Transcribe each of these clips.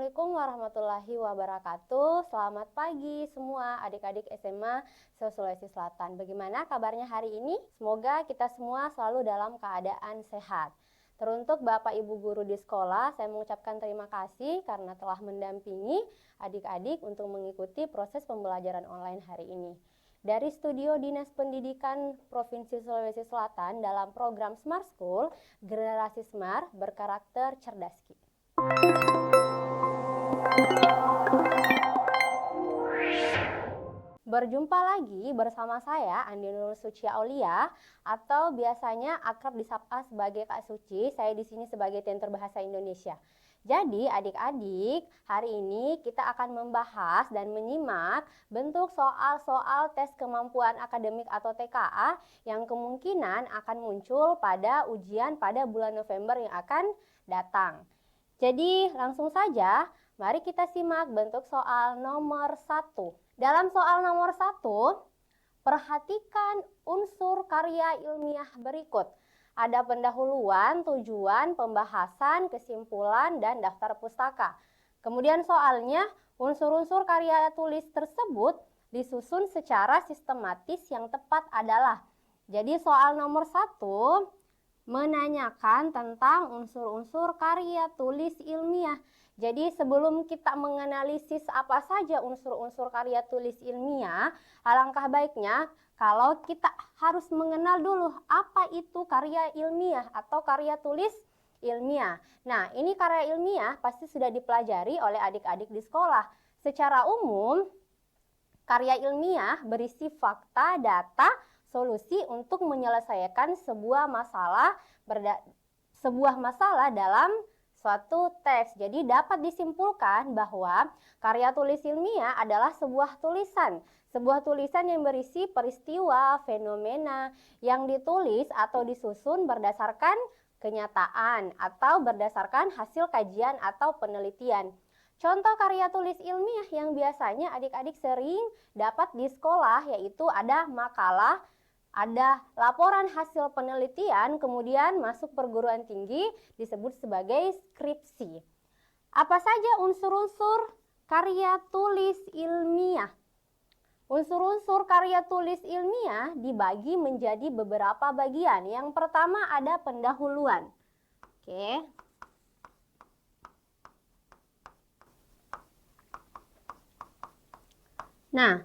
Assalamualaikum warahmatullahi wabarakatuh. Selamat pagi semua adik-adik SMA Sulawesi Selatan. Bagaimana kabarnya hari ini? Semoga kita semua selalu dalam keadaan sehat. Teruntuk Bapak Ibu guru di sekolah, saya mengucapkan terima kasih karena telah mendampingi adik-adik untuk mengikuti proses pembelajaran online hari ini. Dari studio Dinas Pendidikan Provinsi Sulawesi Selatan dalam program Smart School, Generasi Smart berkarakter cerdas. Berjumpa lagi bersama saya Andi Nur Suci Aulia atau biasanya akrab disapa sebagai Kak Suci. Saya di sini sebagai tutor bahasa Indonesia. Jadi adik-adik, hari ini kita akan membahas dan menyimak bentuk soal-soal tes kemampuan akademik atau TKA yang kemungkinan akan muncul pada ujian pada bulan November yang akan datang. Jadi langsung saja, mari kita simak bentuk soal nomor 1. Dalam soal nomor 1, perhatikan unsur karya ilmiah berikut. Ada pendahuluan, tujuan, pembahasan, kesimpulan, dan daftar pustaka. Kemudian soalnya, unsur-unsur karya tulis tersebut disusun secara sistematis yang tepat adalah. Jadi soal nomor 1 menanyakan tentang unsur-unsur karya tulis ilmiah. Jadi sebelum kita menganalisis apa saja unsur-unsur karya tulis ilmiah, alangkah baiknya kalau kita harus mengenal dulu apa itu karya ilmiah atau karya tulis ilmiah. Nah, ini karya ilmiah pasti sudah dipelajari oleh adik-adik di sekolah. Secara umum, karya ilmiah berisi fakta, data, solusi untuk menyelesaikan sebuah masalah dalam suatu teks. Jadi dapat disimpulkan bahwa karya tulis ilmiah adalah sebuah tulisan yang berisi peristiwa, fenomena yang ditulis atau disusun berdasarkan kenyataan atau berdasarkan hasil kajian atau penelitian. Contoh karya tulis ilmiah yang biasanya adik-adik sering dapat di sekolah yaitu ada makalah, ada laporan hasil penelitian, kemudian masuk perguruan tinggi disebut sebagai skripsi. Apa saja unsur-unsur karya tulis ilmiah? Unsur-unsur karya tulis ilmiah dibagi menjadi beberapa bagian. Yang pertama ada pendahuluan. Oke. Nah,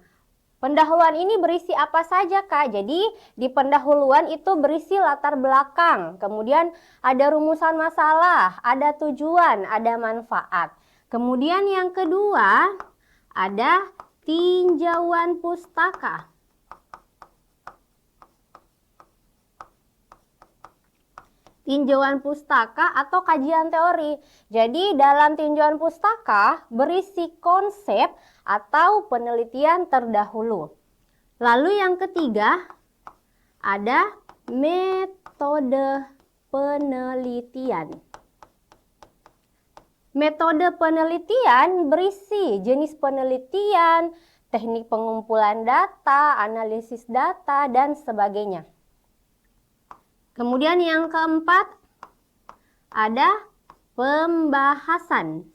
pendahuluan ini berisi apa saja, Kak? Jadi di pendahuluan itu berisi latar belakang, kemudian ada rumusan masalah, ada tujuan, ada manfaat. Kemudian yang kedua ada tinjauan pustaka. Tinjauan pustaka atau kajian teori. Jadi dalam tinjauan pustaka berisi konsep atau penelitian terdahulu. Lalu yang ketiga ada metode penelitian. Metode penelitian berisi jenis penelitian, teknik pengumpulan data, analisis data, dan sebagainya. Kemudian yang keempat ada pembahasan.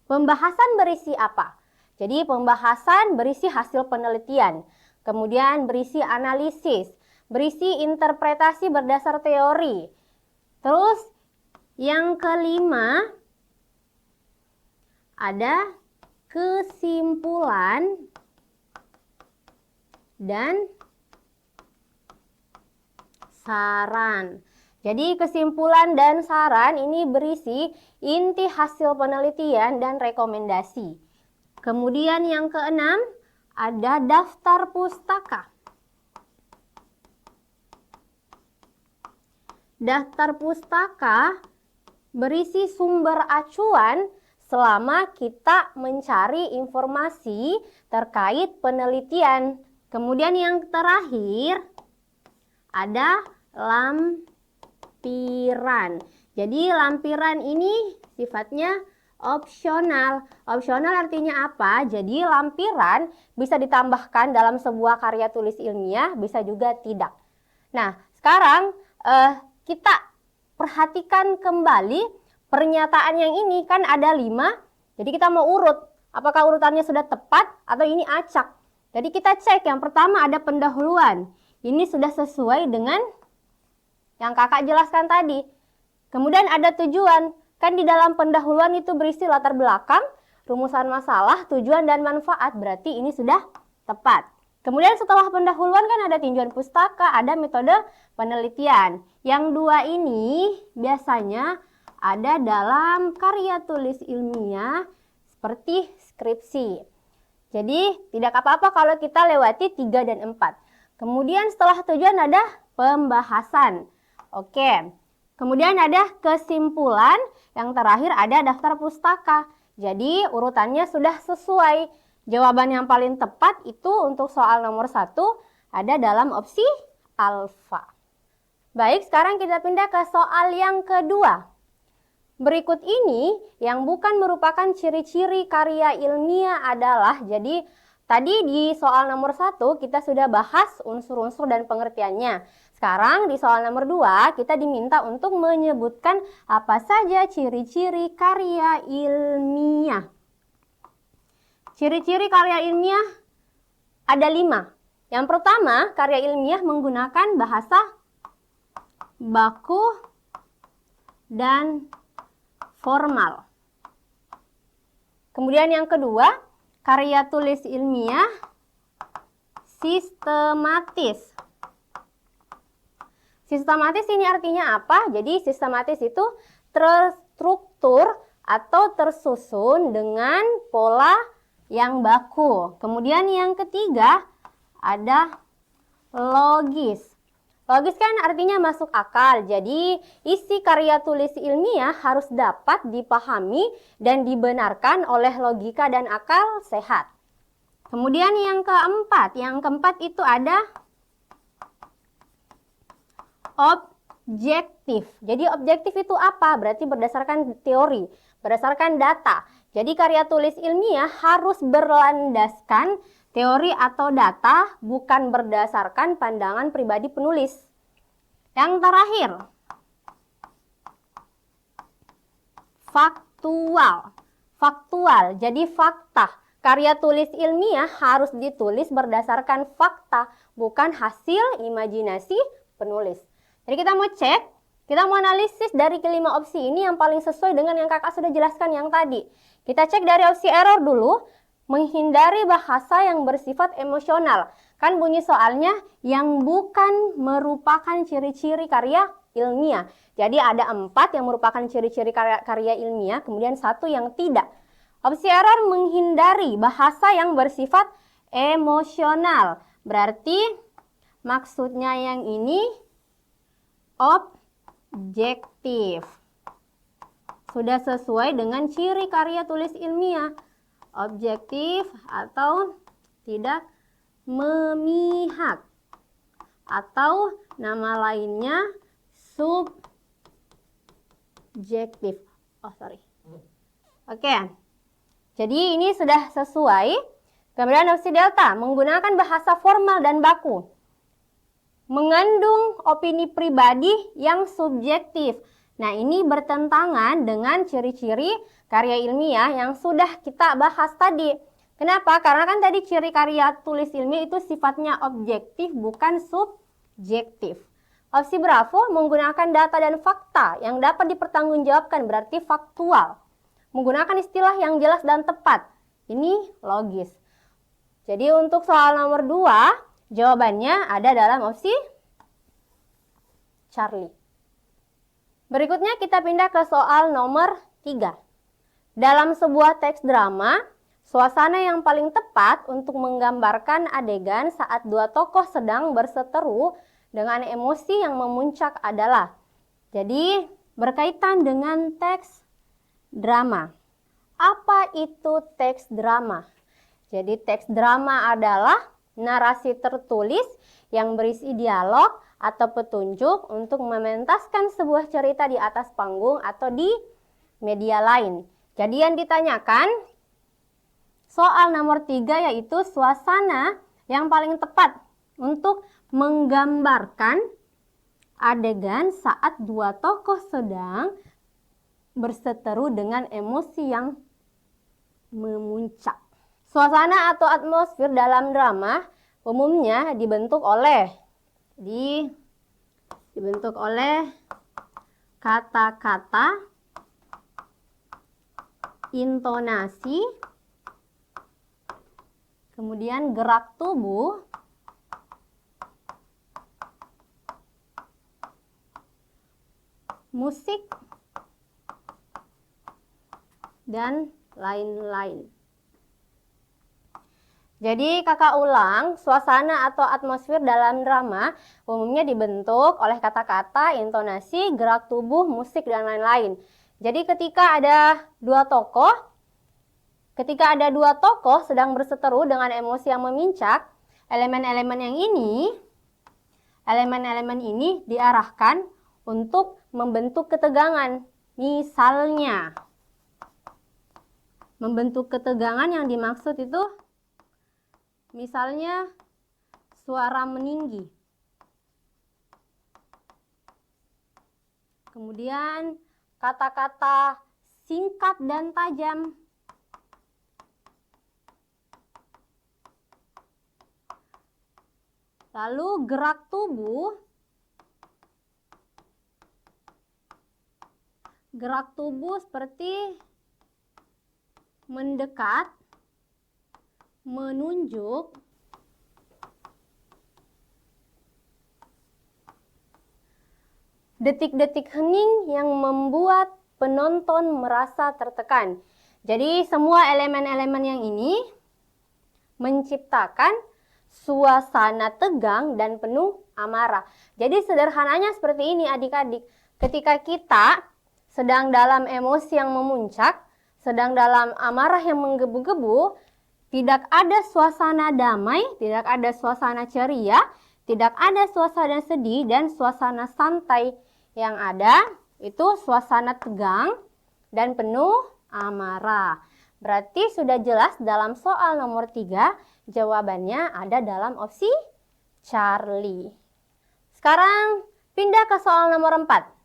Pembahasan berisi apa? Jadi pembahasan berisi hasil penelitian, kemudian berisi analisis, berisi interpretasi berdasar teori. Terus yang kelima ada kesimpulan dan saran. Jadi kesimpulan dan saran ini berisi inti hasil penelitian dan rekomendasi. Kemudian yang keenam ada daftar pustaka. Daftar pustaka berisi sumber acuan selama kita mencari informasi terkait penelitian. Kemudian yang terakhir ada lampiran. Jadi lampiran ini sifatnya opsional. Opsional artinya apa? Jadi lampiran bisa ditambahkan dalam sebuah karya tulis ilmiah, bisa juga tidak. Nah, sekarang kita perhatikan kembali pernyataan yang ini kan ada 5, jadi kita mau urut. Apakah urutannya sudah tepat atau ini acak? Jadi kita cek yang pertama ada pendahuluan. Ini sudah sesuai dengan yang kakak jelaskan tadi. Kemudian ada tujuan. Kan di dalam pendahuluan itu berisi latar belakang, rumusan masalah, tujuan, dan manfaat. Berarti ini sudah tepat. Kemudian setelah pendahuluan kan ada tinjauan pustaka, ada metode penelitian. Yang 2 ini biasanya ada dalam karya tulis ilmiah seperti skripsi. Jadi tidak apa-apa kalau kita lewati 3 dan 4. Kemudian setelah tujuan ada pembahasan. Oke. Kemudian ada kesimpulan, yang terakhir ada daftar pustaka. Jadi urutannya sudah sesuai. Jawaban yang paling tepat itu untuk soal nomor 1 ada dalam opsi alfa. Baik, sekarang kita pindah ke soal yang kedua. Berikut ini yang bukan merupakan ciri-ciri karya ilmiah adalah, jadi tadi di soal nomor 1 kita sudah bahas unsur-unsur dan pengertiannya. Sekarang di soal nomor 2 kita diminta untuk menyebutkan apa saja ciri-ciri karya ilmiah. Ciri-ciri karya ilmiah ada 5. Yang pertama, karya ilmiah menggunakan bahasa baku dan formal. Kemudian yang kedua, karya tulis ilmiah sistematis. Sistematis ini artinya apa? Jadi sistematis itu terstruktur atau tersusun dengan pola yang baku. Kemudian yang ketiga ada logis. Logis kan artinya masuk akal. Jadi isi karya tulis ilmiah harus dapat dipahami dan dibenarkan oleh logika dan akal sehat. Kemudian yang keempat itu ada objektif. Jadi objektif itu apa? Berarti berdasarkan teori, berdasarkan data. Jadi karya tulis ilmiah harus berlandaskan teori atau data, bukan berdasarkan pandangan pribadi penulis. Yang terakhir, faktual. Faktual, jadi fakta. Karya tulis ilmiah harus ditulis berdasarkan fakta, bukan hasil imajinasi penulis. Jadi kita mau cek, kita mau analisis dari kelima opsi ini yang paling sesuai dengan yang kakak sudah jelaskan yang tadi. Kita cek dari opsi error dulu. Menghindari bahasa yang bersifat emosional. Kan bunyi soalnya yang bukan merupakan ciri-ciri karya ilmiah. Jadi ada 4 yang merupakan ciri-ciri karya ilmiah, kemudian 1 yang tidak. Opsi error menghindari bahasa yang bersifat emosional. Berarti maksudnya yang ini objektif. Sudah sesuai dengan ciri karya tulis ilmiah. Objektif atau tidak memihak, atau nama lainnya subjektif. Oke. Jadi ini sudah sesuai. Kemudian opsi delta menggunakan bahasa formal dan baku. Mengandung opini pribadi yang subjektif. Nah, ini bertentangan dengan ciri-ciri karya ilmiah yang sudah kita bahas tadi. Kenapa? Karena kan tadi ciri karya tulis ilmiah itu sifatnya objektif, bukan subjektif. Opsi Bravo menggunakan data dan fakta yang dapat dipertanggungjawabkan, berarti faktual. Menggunakan istilah yang jelas dan tepat. Ini logis. Jadi untuk soal nomor 2, jawabannya ada dalam opsi Charlie. Berikutnya kita pindah ke soal nomor 3. Dalam sebuah teks drama, suasana yang paling tepat untuk menggambarkan adegan saat 2 tokoh sedang berseteru dengan emosi yang memuncak adalah. Jadi berkaitan dengan teks drama. Apa itu teks drama? Jadi teks drama adalah narasi tertulis yang berisi dialog atau petunjuk untuk mementaskan sebuah cerita di atas panggung atau di media lain. Jadi yang ditanyakan soal nomor 3 yaitu suasana yang paling tepat untuk menggambarkan adegan saat 2 tokoh sedang berseteru dengan emosi yang memuncak. Suasana atau atmosfer dalam drama umumnya dibentuk oleh kata-kata, intonasi, kemudian gerak tubuh, musik, dan lain-lain. Jadi kakak ulang, suasana atau atmosfer dalam drama umumnya dibentuk oleh kata-kata, intonasi, gerak tubuh, musik, dan lain-lain. Jadi ketika ada dua tokoh sedang berseteru dengan emosi yang memincak, elemen-elemen ini diarahkan untuk membentuk ketegangan. Misalnya, membentuk ketegangan yang dimaksud itu misalnya suara meninggi. Kemudian kata-kata singkat dan tajam. Lalu gerak tubuh. Gerak tubuh seperti mendekat, menunjuk, detik-detik hening yang membuat penonton merasa tertekan. Jadi semua elemen-elemen yang ini menciptakan suasana tegang dan penuh amarah. Jadi sederhananya seperti ini adik-adik. Ketika kita sedang dalam emosi yang memuncak, sedang dalam amarah yang menggebu-gebu, tidak ada suasana damai, tidak ada suasana ceria, tidak ada suasana sedih dan suasana santai. Yang ada itu suasana tegang dan penuh amarah. Berarti sudah jelas dalam soal nomor 3, jawabannya ada dalam opsi Charlie. Sekarang pindah ke soal nomor 4.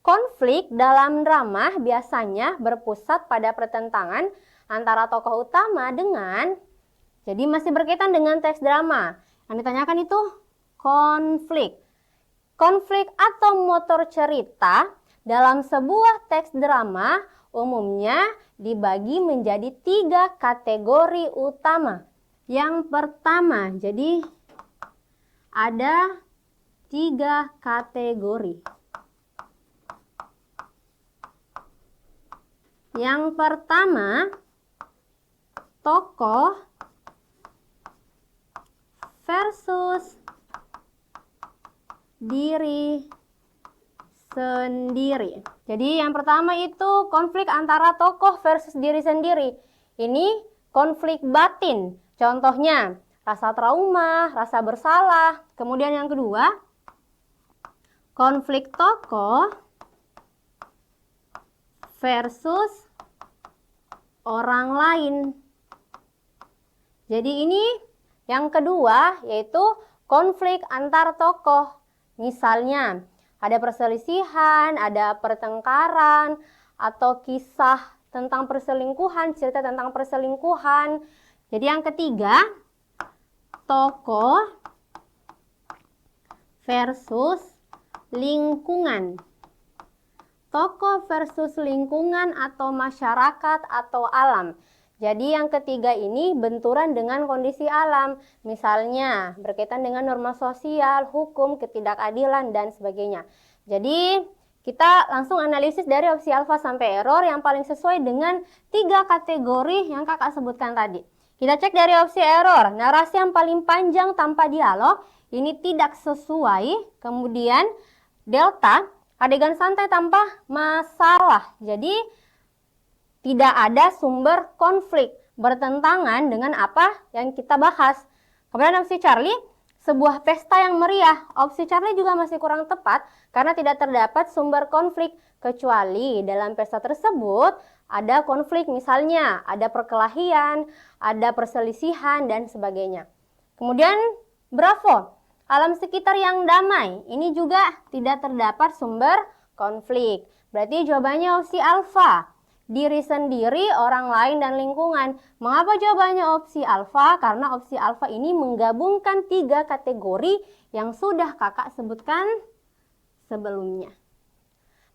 Konflik dalam drama biasanya berpusat pada pertentangan antara tokoh utama dengan, jadi masih berkaitan dengan teks drama. Yang ditanyakan itu konflik. Konflik atau motor cerita dalam sebuah teks drama umumnya dibagi menjadi 3 kategori utama. Yang pertama, jadi ada 3 kategori. Yang pertama, tokoh versus diri sendiri. Jadi yang pertama itu konflik antara tokoh versus diri sendiri. Ini konflik batin. Contohnya rasa trauma, rasa bersalah. Kemudian yang kedua, konflik tokoh versus orang lain. Jadi ini yang kedua yaitu konflik antar tokoh. Misalnya ada perselisihan, ada pertengkaran, atau kisah tentang perselingkuhan, cerita tentang perselingkuhan. Jadi yang ketiga, tokoh versus lingkungan. Tokoh versus lingkungan atau masyarakat atau alam. Jadi yang ketiga ini benturan dengan kondisi alam. Misalnya berkaitan dengan norma sosial, hukum, ketidakadilan, dan sebagainya. Jadi kita langsung analisis dari opsi alfa sampai error yang paling sesuai dengan 3 kategori yang kakak sebutkan tadi. Kita cek dari opsi error. Narasi yang paling panjang tanpa dialog ini tidak sesuai. Kemudian delta, adegan santai tanpa masalah. Jadi tidak ada sumber konflik bertentangan dengan apa yang kita bahas. Kemudian opsi Charlie, sebuah pesta yang meriah. Opsi Charlie juga masih kurang tepat karena tidak terdapat sumber konflik kecuali dalam pesta tersebut ada konflik, misalnya ada perkelahian, ada perselisihan, dan sebagainya. Kemudian Bravo, alam sekitar yang damai. Ini juga tidak terdapat sumber konflik. Berarti jawabannya opsi alfa. Diri sendiri, orang lain, dan lingkungan. Mengapa jawabannya opsi alfa? Karena opsi alfa ini menggabungkan 3 kategori yang sudah kakak sebutkan sebelumnya.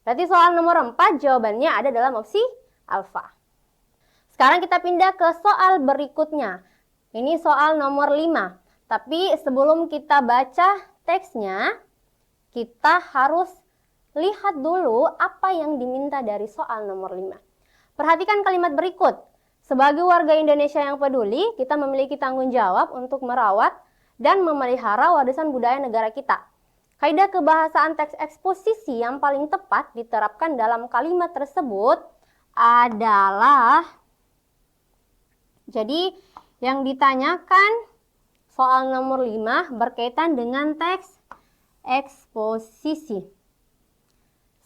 Berarti soal nomor 4 jawabannya ada dalam opsi alfa. Sekarang kita pindah ke soal berikutnya. Ini soal nomor 5. Tapi sebelum kita baca teksnya, kita harus lihat dulu apa yang diminta dari soal nomor 5. Perhatikan kalimat berikut. Sebagai warga Indonesia yang peduli, kita memiliki tanggung jawab untuk merawat dan memelihara warisan budaya negara kita. Kaidah kebahasaan teks eksposisi yang paling tepat diterapkan dalam kalimat tersebut adalah, jadi yang ditanyakan soal nomor 5 berkaitan dengan teks eksposisi.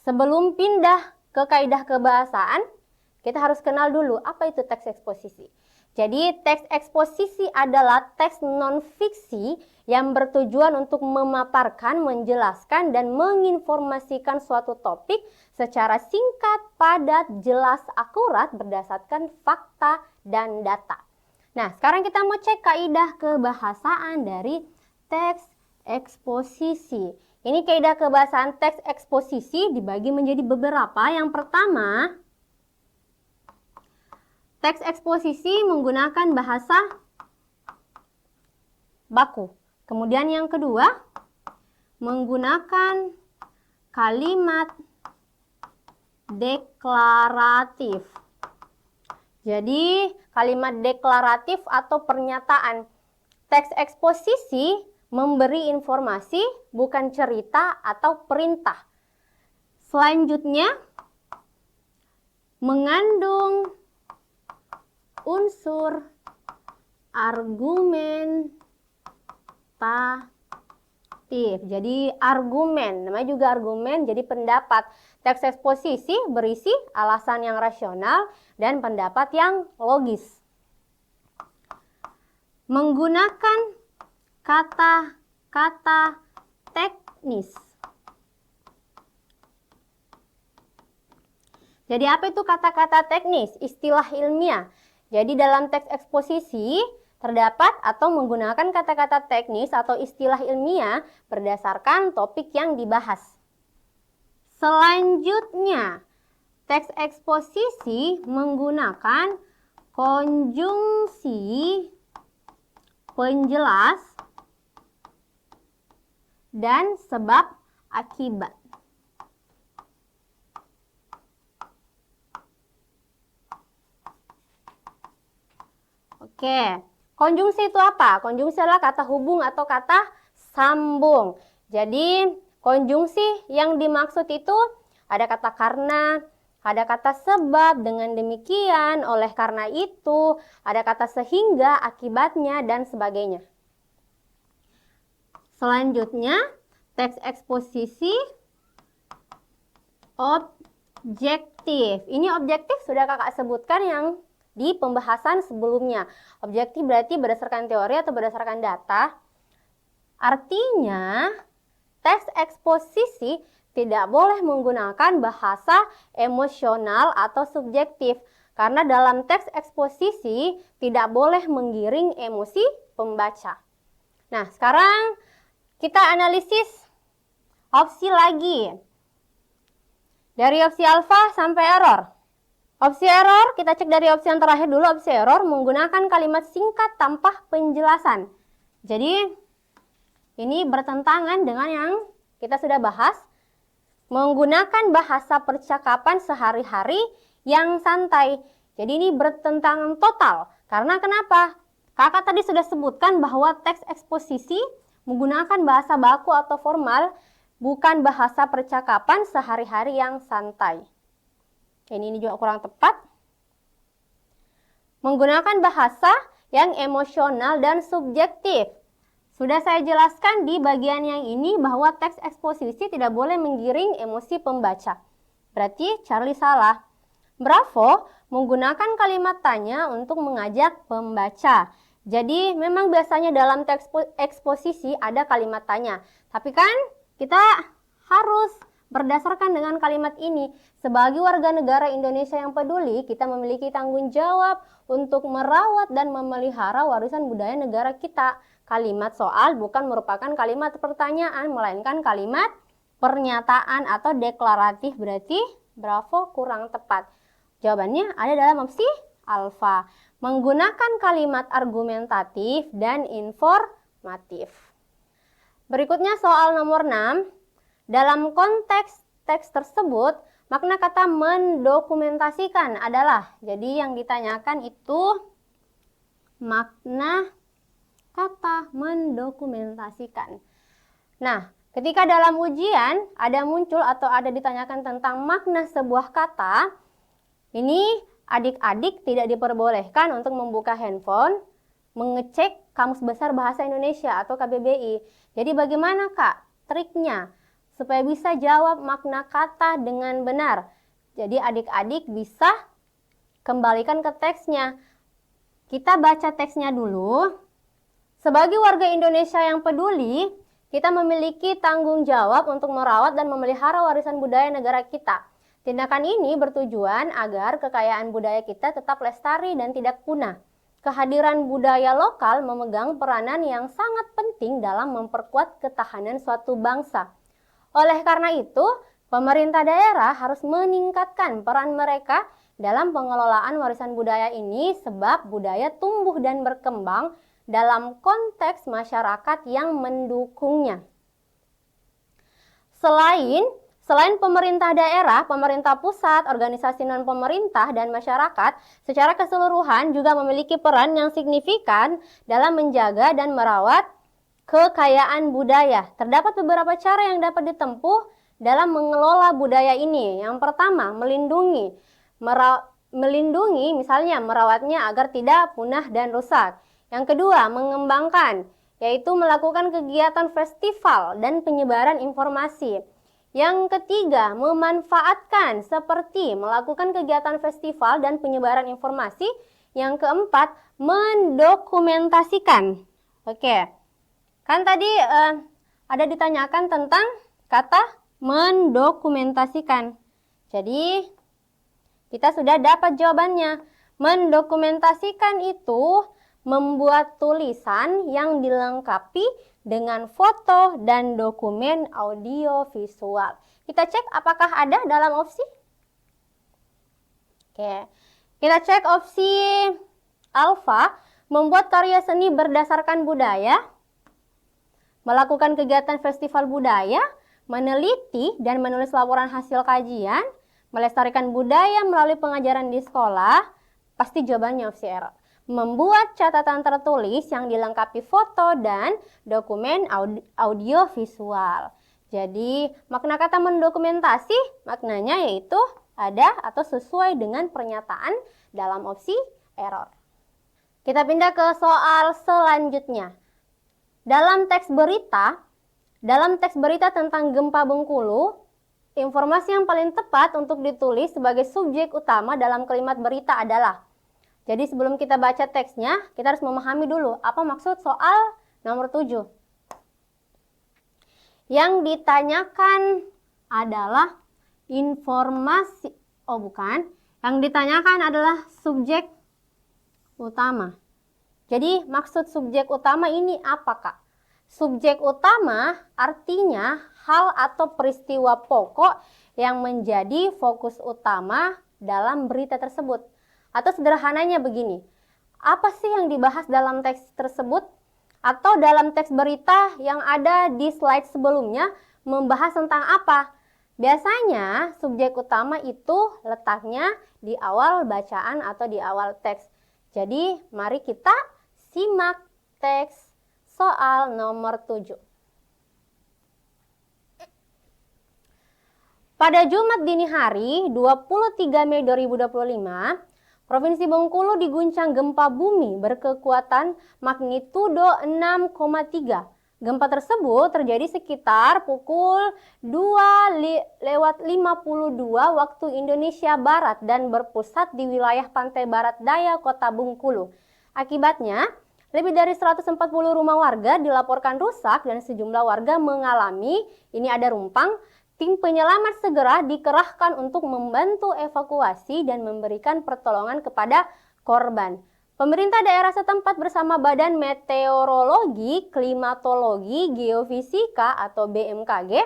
Sebelum pindah ke kaidah kebahasaan, kita harus kenal dulu apa itu teks eksposisi. Jadi teks eksposisi adalah teks non-fiksi yang bertujuan untuk memaparkan, menjelaskan, dan menginformasikan suatu topik secara singkat, padat, jelas, akurat berdasarkan fakta dan data. Nah, sekarang kita mau cek kaidah kebahasaan dari teks eksposisi. Ini kaidah kebahasaan teks eksposisi dibagi menjadi beberapa. Yang pertama, teks eksposisi menggunakan bahasa baku. Kemudian yang kedua, menggunakan kalimat deklaratif. Jadi, kalimat deklaratif atau pernyataan. Teks eksposisi memberi informasi, bukan cerita atau perintah. Selanjutnya, mengandung unsur argumentatif. Jadi argumen, namanya juga argumen, jadi pendapat. Teks eksposisi berisi alasan yang rasional dan pendapat yang logis. Menggunakan kata-kata teknis. Jadi apa itu kata-kata teknis? Istilah ilmiah. Jadi dalam teks eksposisi terdapat atau menggunakan kata-kata teknis atau istilah ilmiah berdasarkan topik yang dibahas. Selanjutnya, teks eksposisi menggunakan konjungsi penjelas dan sebab akibat. Oke, konjungsi itu apa? Konjungsi adalah kata hubung atau kata sambung. Jadi, konjungsi yang dimaksud itu ada kata karena, ada kata sebab, dengan demikian, oleh karena itu, ada kata sehingga, akibatnya, dan sebagainya. Selanjutnya, teks eksposisi objektif. Ini objektif sudah kakak sebutkan yang di pembahasan sebelumnya. Objektif berarti berdasarkan teori atau berdasarkan data. Artinya, teks eksposisi tidak boleh menggunakan bahasa emosional atau subjektif. Karena dalam teks eksposisi tidak boleh menggiring emosi pembaca. Nah, sekarang kita analisis opsi lagi. Dari opsi alfa sampai error. Opsi error, kita cek dari opsi yang terakhir dulu. Opsi error menggunakan kalimat singkat tanpa penjelasan. Jadi, ini bertentangan dengan yang kita sudah bahas. Menggunakan bahasa percakapan sehari-hari yang santai. Jadi ini bertentangan total. Karena kenapa? Kakak tadi sudah sebutkan bahwa teks eksposisi menggunakan bahasa baku atau formal, bukan bahasa percakapan sehari-hari yang santai. Ini juga kurang tepat. Menggunakan bahasa yang emosional dan subjektif. Sudah saya jelaskan di bagian yang ini bahwa teks eksposisi tidak boleh menggiring emosi pembaca. Berarti Charlie salah. Bravo menggunakan kalimat tanya untuk mengajak pembaca. Jadi memang biasanya dalam teks eksposisi ada kalimat tanya. Tapi kan kita harus Berdasarkan dengan kalimat ini, sebagai warga negara Indonesia yang peduli, kita memiliki tanggung jawab untuk merawat dan memelihara warisan budaya negara kita. Kalimat soal bukan merupakan kalimat pertanyaan, melainkan kalimat pernyataan atau deklaratif, berarti bravo kurang tepat. Jawabannya ada dalam opsi alfa. Menggunakan kalimat argumentatif dan informatif. Berikutnya soal nomor 6. Dalam konteks teks tersebut, makna kata mendokumentasikan adalah, jadi yang ditanyakan itu makna kata mendokumentasikan. Nah, ketika dalam ujian ada muncul atau ada ditanyakan tentang makna sebuah kata, ini adik-adik tidak diperbolehkan untuk membuka handphone, mengecek Kamus Besar Bahasa Indonesia atau KBBI. Jadi bagaimana Kak triknya supaya bisa jawab makna kata dengan benar? Jadi adik-adik bisa kembalikan ke teksnya. Kita baca teksnya dulu. Sebagai warga Indonesia yang peduli, kita memiliki tanggung jawab untuk merawat dan memelihara warisan budaya negara kita. Tindakan ini bertujuan agar kekayaan budaya kita tetap lestari dan tidak punah. Kehadiran budaya lokal memegang peranan yang sangat penting dalam memperkuat ketahanan suatu bangsa. Oleh karena itu, pemerintah daerah harus meningkatkan peran mereka dalam pengelolaan warisan budaya ini sebab budaya tumbuh dan berkembang dalam konteks masyarakat yang mendukungnya. Selain pemerintah daerah, pemerintah pusat, organisasi non-pemerintah, dan masyarakat secara keseluruhan juga memiliki peran yang signifikan dalam menjaga dan merawat kekayaan budaya. Terdapat beberapa cara yang dapat ditempuh dalam mengelola budaya ini. Yang pertama, melindungi misalnya merawatnya agar tidak punah dan rusak. Yang kedua, mengembangkan, yaitu melakukan kegiatan festival dan penyebaran informasi. Yang ketiga, memanfaatkan, seperti melakukan kegiatan festival dan penyebaran informasi. Yang keempat, mendokumentasikan. Oke, kan tadi ada ditanyakan tentang kata mendokumentasikan. Jadi, kita sudah dapat jawabannya. Mendokumentasikan itu membuat tulisan yang dilengkapi dengan foto dan dokumen audio visual. Kita cek apakah ada dalam opsi. Oke, kita cek opsi alfa, membuat karya seni berdasarkan budaya, melakukan kegiatan festival budaya, meneliti dan menulis laporan hasil kajian, melestarikan budaya melalui pengajaran di sekolah. Pasti jawabannya opsi error. Membuat catatan tertulis yang dilengkapi foto dan dokumen audio visual. Jadi makna kata mendokumentasi maknanya yaitu ada atau sesuai dengan pernyataan dalam opsi error. Kita pindah ke soal selanjutnya. Dalam teks berita tentang gempa Bengkulu, informasi yang paling tepat untuk ditulis sebagai subjek utama dalam kalimat berita adalah. Jadi sebelum kita baca teksnya, kita harus memahami dulu apa maksud soal nomor 7. Yang ditanyakan adalah informasi, yang ditanyakan adalah subjek utama. Jadi maksud subjek utama ini apa Kak? Subjek utama artinya hal atau peristiwa pokok yang menjadi fokus utama dalam berita tersebut. Atau sederhananya begini, apa sih yang dibahas dalam teks tersebut? Atau dalam teks berita yang ada di slide sebelumnya membahas tentang apa? Biasanya subjek utama itu letaknya di awal bacaan atau di awal teks. Jadi mari kita simak teks soal nomor 7. Pada Jumat dini hari 23 Mei 2025, Provinsi Bengkulu diguncang gempa bumi berkekuatan magnitudo 6,3. Gempa tersebut terjadi sekitar pukul 2:52 waktu Indonesia Barat dan berpusat di wilayah pantai barat daya kota Bengkulu. Akibatnya, lebih dari 140 rumah warga dilaporkan rusak dan sejumlah warga mengalami, ini ada rumpang, Tim penyelamat segera dikerahkan untuk membantu evakuasi dan memberikan pertolongan kepada korban. Pemerintah daerah setempat bersama Badan Meteorologi, Klimatologi, Geofisika atau BMKG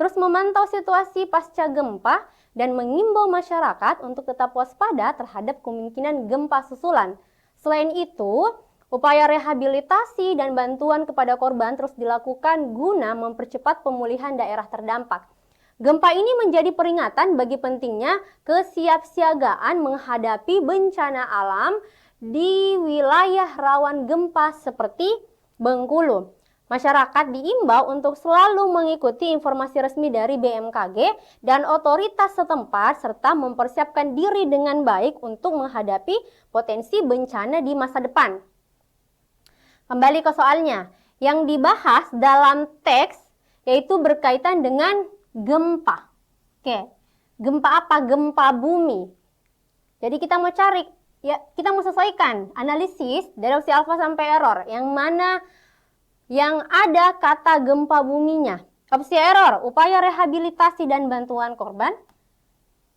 terus memantau situasi pasca gempa dan mengimbau masyarakat untuk tetap waspada terhadap kemungkinan gempa susulan. Selain itu, upaya rehabilitasi dan bantuan kepada korban terus dilakukan guna mempercepat pemulihan daerah terdampak. Gempa ini menjadi peringatan bagi pentingnya kesiapsiagaan menghadapi bencana alam di wilayah rawan gempa seperti Bengkulu. Masyarakat diimbau untuk selalu mengikuti informasi resmi dari BMKG dan otoritas setempat serta mempersiapkan diri dengan baik untuk menghadapi potensi bencana di masa depan. Kembali ke soalnya, yang dibahas dalam teks yaitu berkaitan dengan gempa. Oke, gempa apa? Gempa bumi. Jadi kita mau cari, ya kita mau sesuaikan analisis dari opsi alfa sampai error. Yang mana yang ada kata gempa buminya. Opsi error, upaya rehabilitasi dan bantuan korban.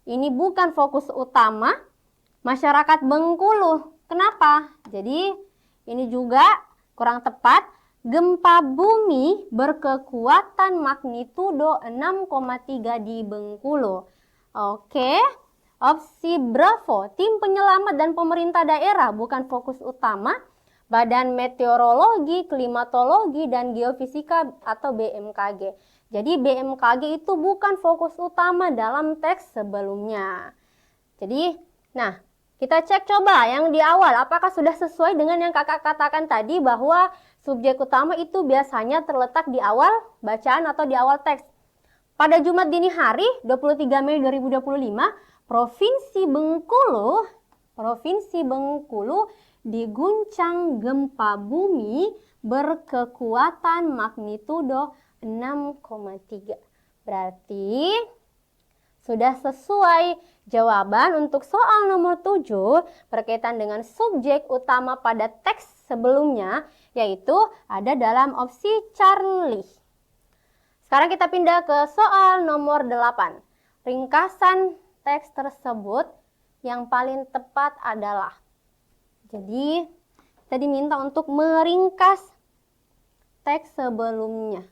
Ini bukan fokus utama masyarakat Bengkulu. Kenapa? Jadi ini juga kurang tepat. Gempa bumi berkekuatan magnitudo 6,3 di Bengkulu. Oke, opsi Bravo, tim penyelamat dan pemerintah daerah bukan fokus utama. Badan Meteorologi, Klimatologi, dan Geofisika atau BMKG. Jadi BMKG itu bukan fokus utama dalam teks sebelumnya. Jadi, nah kita cek coba yang di awal, apakah sudah sesuai dengan yang kakak katakan tadi bahwa subjek utama itu biasanya terletak di awal bacaan atau di awal teks. Pada Jumat dini hari, 23 Mei 2025, Provinsi Bengkulu diguncang gempa bumi berkekuatan magnitudo 6,3. Berarti sudah sesuai jawaban untuk soal nomor 7 berkaitan dengan subjek utama pada teks sebelumnya, yaitu ada dalam opsi Charlie. Sekarang kita pindah ke soal nomor 8. Ringkasan teks tersebut yang paling tepat adalah, jadi kita diminta untuk meringkas teks sebelumnya.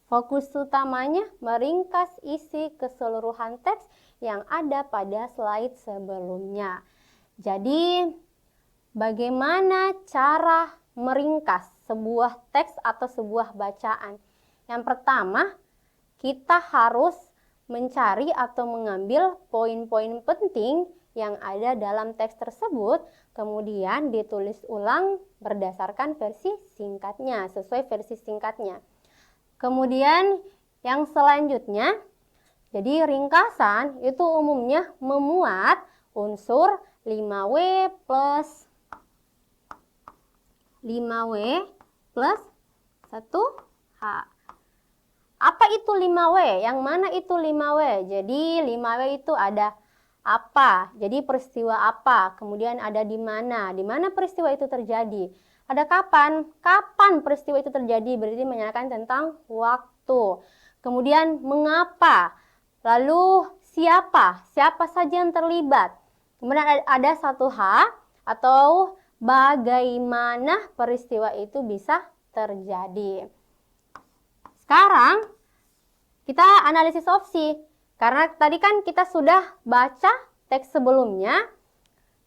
Fokus utamanya meringkas isi keseluruhan teks yang ada pada slide sebelumnya. Jadi, bagaimana cara meringkas sebuah teks atau sebuah bacaan? Yang pertama, kita harus mencari atau mengambil poin-poin penting yang ada dalam teks tersebut, kemudian ditulis ulang berdasarkan versi singkatnya, sesuai versi singkatnya. Kemudian yang selanjutnya, jadi ringkasan itu umumnya memuat unsur 5W plus 1H. Apa itu 5W? Yang mana itu 5W? Jadi 5W itu ada apa? Jadi peristiwa apa? Kemudian ada di mana? Di mana peristiwa itu terjadi? Ada kapan? Kapan peristiwa itu terjadi? Berarti menyatakan tentang waktu. Kemudian mengapa? Lalu siapa? Siapa saja yang terlibat? Kemudian ada 1H atau bagaimana peristiwa itu bisa terjadi. Sekarang kita analisis opsi. Karena tadi kan kita sudah baca teks sebelumnya.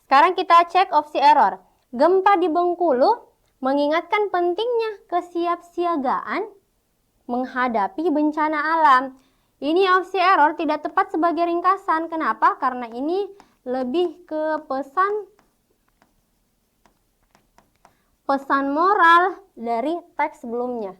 Sekarang kita cek opsi error. Gempa di Bengkulu mengingatkan pentingnya kesiapsiagaan menghadapi bencana alam. Ini opsi error tidak tepat sebagai ringkasan. Kenapa? Karena ini lebih ke pesan moral dari teks sebelumnya.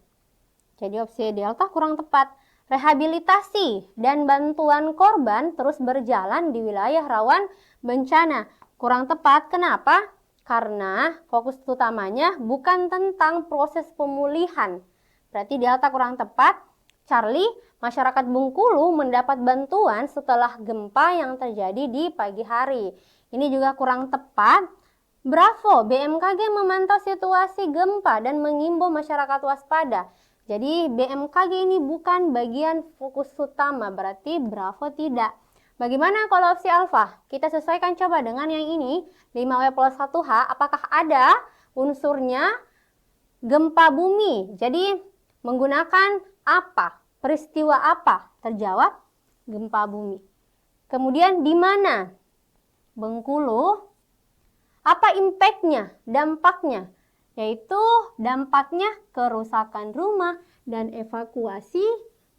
Jadi opsi delta kurang tepat. Rehabilitasi dan bantuan korban terus berjalan di wilayah rawan bencana. Kurang tepat. Kenapa? Karena fokus utamanya bukan tentang proses pemulihan. Berarti delta kurang tepat. Charlie, masyarakat Bengkulu mendapat bantuan setelah gempa yang terjadi di pagi hari. Ini juga kurang tepat. Bravo, BMKG memantau situasi gempa dan mengimbau masyarakat waspada. Jadi BMKG ini bukan bagian fokus utama, berarti Bravo tidak. Bagaimana kalau opsi alfa? Kita sesuaikan coba dengan yang ini, 5W plus 1H, apakah ada unsurnya gempa bumi? Jadi menggunakan apa? Peristiwa apa? Terjawab gempa bumi. Kemudian di mana? Bengkulu. Apa impact-nya? Dampaknya? Yaitu dampaknya kerusakan rumah dan evakuasi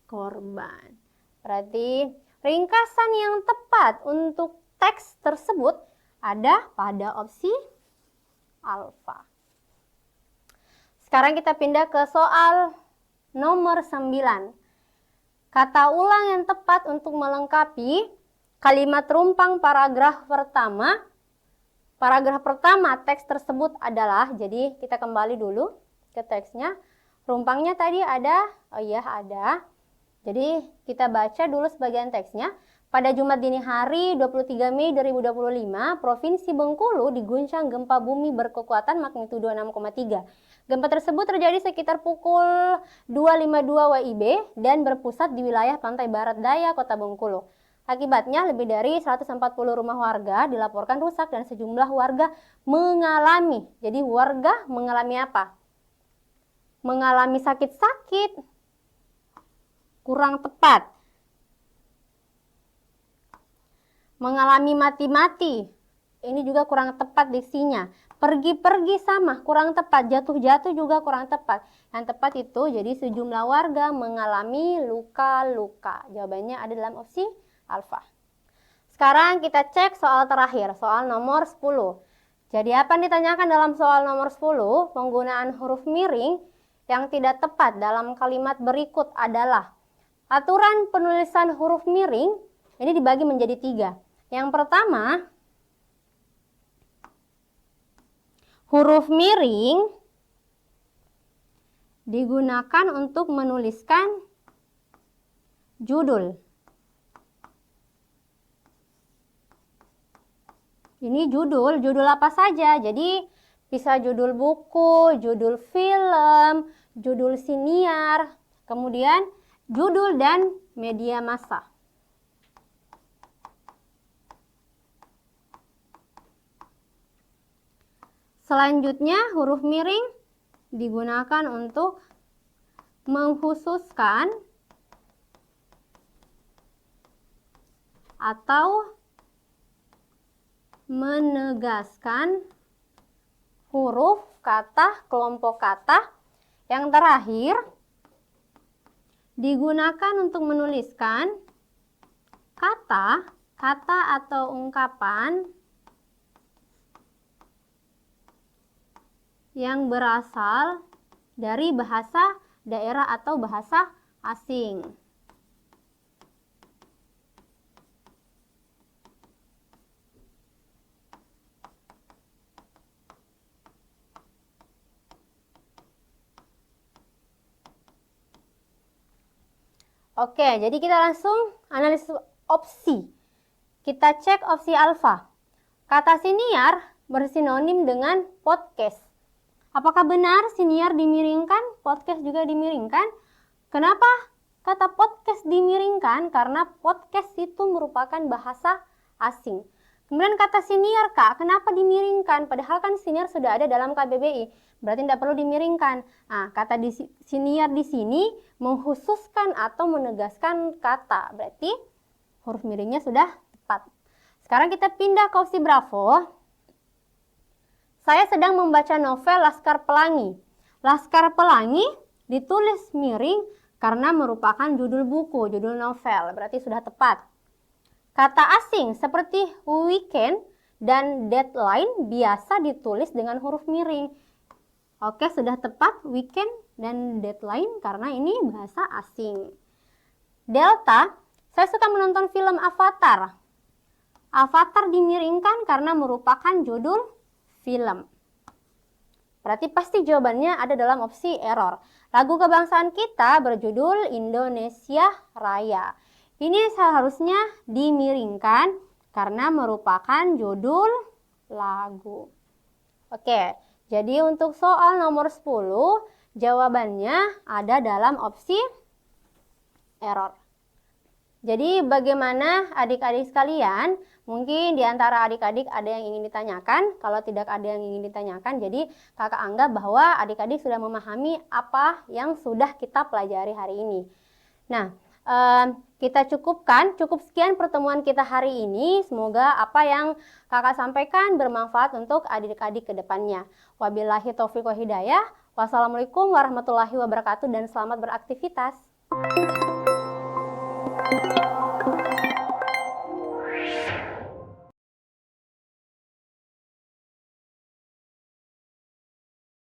korban. Berarti ringkasan yang tepat untuk teks tersebut ada pada opsi alfa. Sekarang kita pindah ke soal nomor 9. Kata ulang yang tepat untuk melengkapi kalimat rumpang paragraf pertama. Paragraf pertama teks tersebut adalah, jadi kita kembali dulu ke teksnya. Rumpangnya tadi ada, oh iya ada. Jadi kita baca dulu sebagian teksnya. Pada Jumat dini hari 23 Mei 2025, Provinsi Bengkulu diguncang gempa bumi berkekuatan magnitudo 6,3. Gempa tersebut terjadi sekitar pukul 2.52 WIB dan berpusat di wilayah pantai barat daya Kota Bengkulu. Akibatnya lebih dari 140 rumah warga dilaporkan rusak dan sejumlah warga mengalami. Jadi warga mengalami apa? Mengalami sakit-sakit. Kurang tepat. Mengalami mati-mati. Ini juga kurang tepat diksinya. Pergi-pergi sama, kurang tepat. Jatuh-jatuh juga kurang tepat. Yang tepat itu jadi sejumlah warga mengalami luka-luka. Jawabannya ada dalam opsi alfa. Sekarang kita cek soal terakhir, soal nomor 10. Jadi apa yang ditanyakan dalam soal nomor 10? Penggunaan huruf miring yang tidak tepat dalam kalimat berikut adalah aturan penulisan huruf miring ini dibagi menjadi 3. Yang pertama, huruf miring digunakan untuk menuliskan judul. Ini judul apa saja? Jadi bisa judul buku, judul film, judul siniar, kemudian judul dan media massa. Selanjutnya huruf miring digunakan untuk mengkhususkan atau menegaskan huruf, kata, kelompok kata. Yang terakhir digunakan untuk menuliskan kata atau ungkapan yang berasal dari bahasa daerah atau bahasa asing. Oke, jadi kita langsung analisis opsi. Kita cek opsi alfa. Kata siniar bersinonim dengan podcast. Apakah benar siniar dimiringkan, podcast juga dimiringkan? Kenapa kata podcast dimiringkan? Karena podcast itu merupakan bahasa asing. Kemudian kata siniar, Kak, kenapa dimiringkan? Padahal kan siniar sudah ada dalam KBBI, berarti tidak perlu dimiringkan. Nah, kata siniar di sini mengkhususkan atau menegaskan kata, berarti huruf miringnya sudah tepat. Sekarang kita pindah ke opsi Bravo. Saya sedang membaca novel Laskar Pelangi. Laskar Pelangi ditulis miring karena merupakan judul buku, judul novel, berarti sudah tepat. Kata asing seperti weekend dan deadline biasa ditulis dengan huruf miring. Oke, sudah tepat weekend dan deadline karena ini bahasa asing. Delta, saya suka menonton film Avatar. Avatar dimiringkan karena merupakan judul film. Berarti pasti jawabannya ada dalam opsi error. Lagu kebangsaan kita berjudul Indonesia Raya. Ini seharusnya dimiringkan karena merupakan judul lagu. Oke, jadi untuk soal nomor 10 Jawabannya ada dalam opsi error. Jadi bagaimana adik-adik sekalian? Mungkin di antara adik-adik ada yang ingin ditanyakan. Kalau tidak ada yang ingin ditanyakan, jadi kakak anggap bahwa adik-adik sudah memahami apa yang sudah kita pelajari hari ini. Nah, kita cukup sekian pertemuan kita hari ini. Semoga apa yang kakak sampaikan bermanfaat untuk adik-adik ke depannya. Wabillahi taufiq wa hidayah. Wassalamualaikum warahmatullahi wabarakatuh dan selamat beraktivitas.